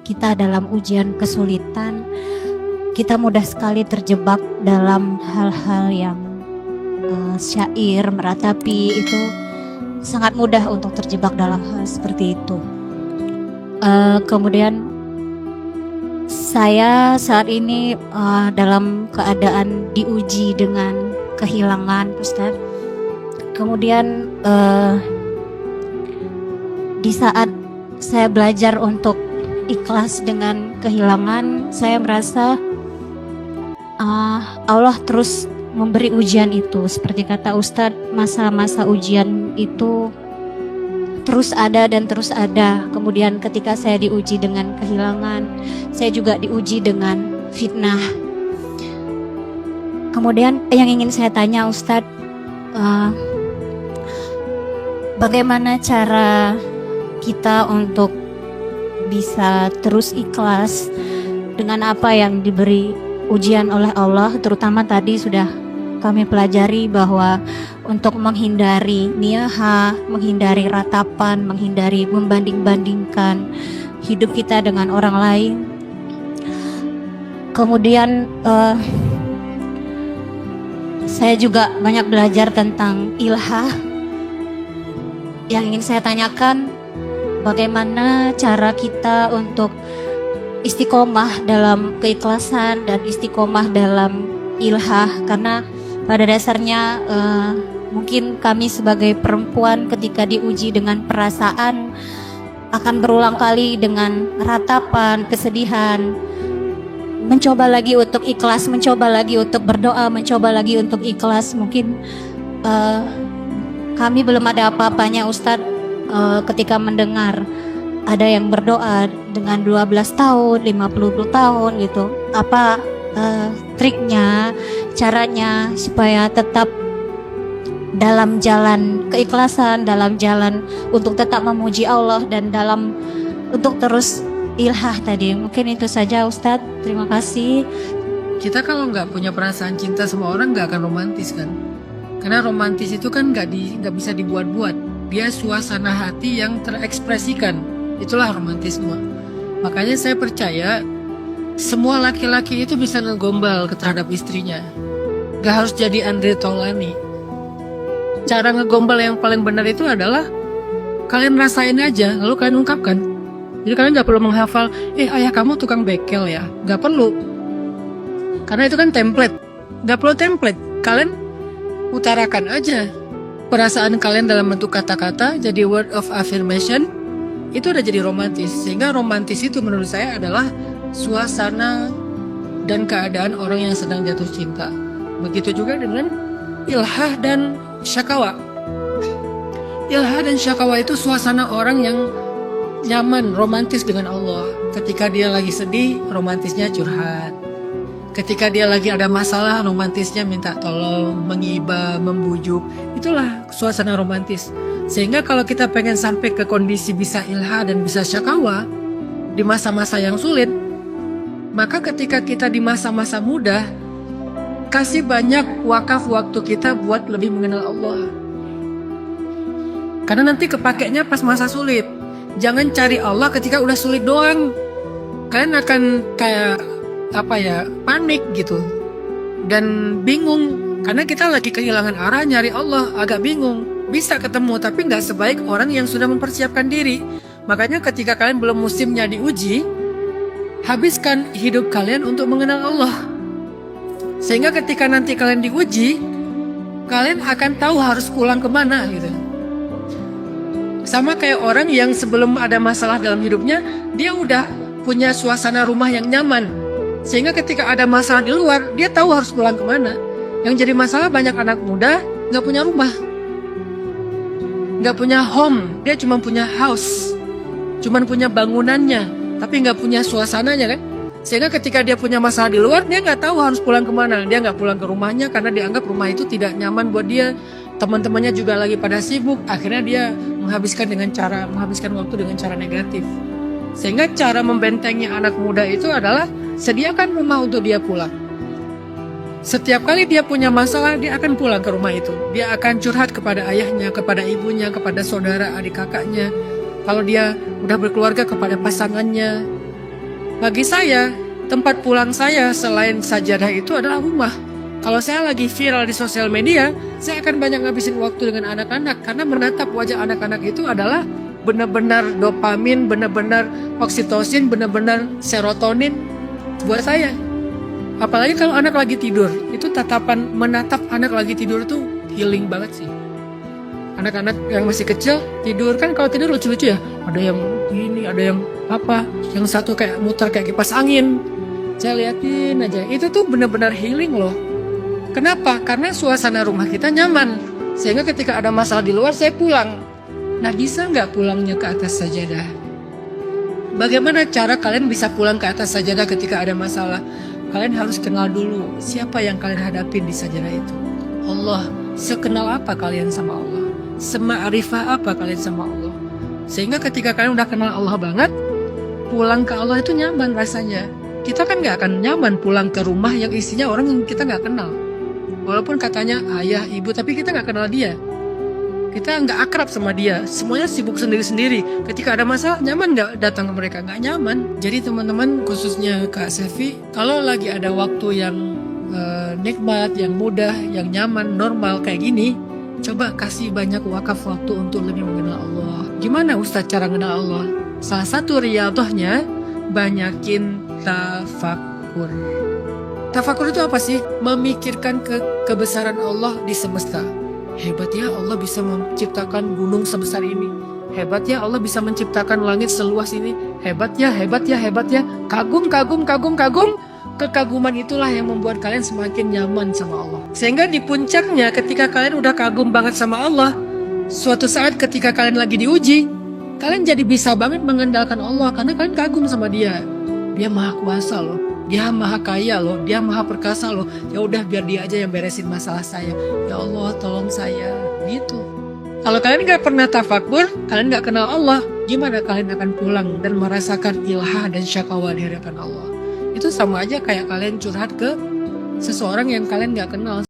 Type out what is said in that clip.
Kita dalam ujian kesulitan, kita mudah sekali terjebak dalam hal-hal yang syair, meratapi, itu sangat mudah untuk terjebak dalam hal seperti itu. Kemudian saya saat ini dalam keadaan diuji dengan kehilangan, Ustaz. Kemudian di saat saya belajar untuk ikhlas dengan kehilangan, saya merasa Allah terus memberi ujian itu. Seperti kata Ustadz, masa-masa ujian itu terus ada dan terus ada. Kemudian ketika saya diuji dengan kehilangan, saya juga diuji dengan fitnah. Kemudian yang ingin saya tanya Ustadz, bagaimana cara kita untuk bisa terus ikhlas dengan apa yang diberi ujian oleh Allah, terutama tadi sudah kami pelajari bahwa untuk menghindari niyaha, menghindari ratapan, menghindari membanding-bandingkan hidup kita dengan orang lain. Kemudian saya juga banyak belajar tentang ilhah. Yang ingin saya tanyakan, bagaimana cara kita untuk istiqomah dalam keikhlasan dan istiqomah dalam ilhah, karena pada dasarnya mungkin kami sebagai perempuan ketika diuji dengan perasaan akan berulang kali dengan ratapan, kesedihan, mencoba lagi untuk ikhlas, mencoba lagi untuk berdoa, mencoba lagi untuk ikhlas. Mungkin kami belum ada apa-apanya Ustadz ketika mendengar ada yang berdoa dengan 12 tahun, 50 tahun gitu. Apa triknya, caranya supaya tetap dalam jalan keikhlasan, dalam jalan untuk tetap memuji Allah dan dalam untuk terus ilhah tadi. Mungkin itu saja Ustadz, terima kasih. Kita kalau nggak punya perasaan cinta sama orang nggak akan romantis kan? Karena romantis itu kan nggak bisa dibuat-buat. Dia suasana hati yang terekspresikan. Itulah romantisme. Makanya saya percaya semua laki-laki itu bisa ngegombal terhadap istrinya. Gak harus jadi Andre Taulany. Cara ngegombal yang paling benar itu adalah kalian rasain aja, lalu kalian ungkapkan. Jadi kalian gak perlu menghafal, ayah kamu tukang bekel ya. Gak perlu. Karena itu kan template. Gak perlu template. Kalian utarakan aja perasaan kalian dalam bentuk kata-kata, jadi word of affirmation. Itu udah jadi romantis. Sehingga romantis itu menurut saya adalah suasana dan keadaan orang yang sedang jatuh cinta. Begitu juga dengan ilhah dan syakawa. Ilhah dan syakawa itu suasana orang yang nyaman, romantis dengan Allah. Ketika dia lagi sedih, romantisnya curhat. Ketika dia lagi ada masalah, romantisnya minta tolong, mengibah, membujuk. Itulah suasana romantis. Sehingga kalau kita pengen sampai ke kondisi bisa ilha dan bisa syakawa di masa-masa yang sulit, maka ketika kita di masa-masa muda, kasih banyak wakaf waktu kita buat lebih mengenal Allah. Karena nanti kepakainya pas masa sulit. Jangan cari Allah ketika udah sulit doang. Kalian akan kayak panik gitu dan bingung karena kita lagi kehilangan arah, nyari Allah agak bingung. Bisa ketemu tapi nggak sebaik orang yang sudah mempersiapkan diri. Makanya ketika kalian belum musimnya diuji, habiskan hidup kalian untuk mengenal Allah. Sehingga ketika nanti kalian diuji, kalian akan tahu harus pulang kemana gitu. Sama kayak orang yang sebelum ada masalah dalam hidupnya, dia udah punya suasana rumah yang nyaman. Sehingga ketika ada masalah di luar, dia tahu harus pulang kemana. Yang jadi masalah banyak anak muda nggak punya rumah, nggak punya home, dia cuma punya house, cuma punya bangunannya, tapi nggak punya suasananya kan. Sehingga ketika dia punya masalah di luar, dia nggak tahu harus pulang kemana. Dia nggak pulang ke rumahnya karena dianggap rumah itu tidak nyaman buat dia. Teman-temannya juga lagi pada sibuk. Akhirnya dia menghabiskan waktu dengan cara negatif. Sehingga cara membentengi anak muda itu adalah sediakan rumah untuk dia pulang. Setiap kali dia punya masalah, dia akan pulang ke rumah itu. Dia akan curhat kepada ayahnya, kepada ibunya, kepada saudara, adik kakaknya. Kalau dia udah berkeluarga, kepada pasangannya. Bagi saya, tempat pulang saya selain sajadah itu adalah rumah. Kalau saya lagi viral di sosial media, saya akan banyak ngabisin waktu dengan anak-anak. Karena menatap wajah anak-anak itu adalah benar-benar dopamin, benar-benar oksitosin, benar-benar serotonin buat saya. Apalagi kalau anak lagi tidur, itu tatapan menatap anak lagi tidur itu healing banget sih. Anak-anak yang masih kecil tidur kan, kalau tidur lucu-lucu ya. Ada yang ini, ada yang apa, yang satu kayak muter kayak kipas angin. Saya liatin aja, itu tuh benar-benar healing loh. Kenapa? Karena suasana rumah kita nyaman. Sehingga ketika ada masalah di luar, saya pulang. Nah, bisa nggak pulangnya ke atas sajadah? Bagaimana cara kalian bisa pulang ke atas sajadah ketika ada masalah? Kalian harus kenal dulu siapa yang kalian hadapin di sajadah itu. Allah. Sekenal apa kalian sama Allah? Sema'rifah apa kalian sama Allah? Sehingga ketika kalian udah kenal Allah banget, pulang ke Allah itu nyaman rasanya. Kita kan gak akan nyaman pulang ke rumah yang isinya orang yang kita gak kenal. Walaupun katanya ayah, ibu, tapi kita gak kenal dia. Kita nggak akrab sama dia, semuanya sibuk sendiri-sendiri. Ketika ada masalah, nyaman nggak datang ke mereka? Nggak nyaman. Jadi teman-teman, khususnya Kak Sevi, kalau lagi ada waktu yang nikmat, yang mudah, yang nyaman, normal kayak gini, coba kasih banyak wakaf waktu untuk lebih mengenal Allah. Gimana Ustadz cara mengenal Allah? Salah satu riyadhahnya, banyakin tafakur. Tafakur itu apa sih? Memikirkan kebesaran Allah di semesta. Hebat ya Allah bisa menciptakan gunung sebesar ini. Hebat ya Allah bisa menciptakan langit seluas ini. Hebat ya, hebat ya, hebat ya. Kagum, kagum, kagum, kagum. Kekaguman itulah yang membuat kalian semakin nyaman sama Allah. Sehingga di puncaknya ketika kalian udah kagum banget sama Allah, suatu saat ketika kalian lagi diuji, kalian jadi bisa banget mengandalkan Allah karena kalian kagum sama Dia. Dia maha kuasa loh. Dia maha kaya loh, dia maha perkasa loh. Ya udah biar dia aja yang beresin masalah saya. Ya Allah tolong saya, gitu. Kalau kalian gak pernah tafakur, kalian gak kenal Allah, gimana kalian akan pulang dan merasakan ilha dan syakawa di hadapan Allah? Itu sama aja kayak kalian curhat ke seseorang yang kalian gak kenal.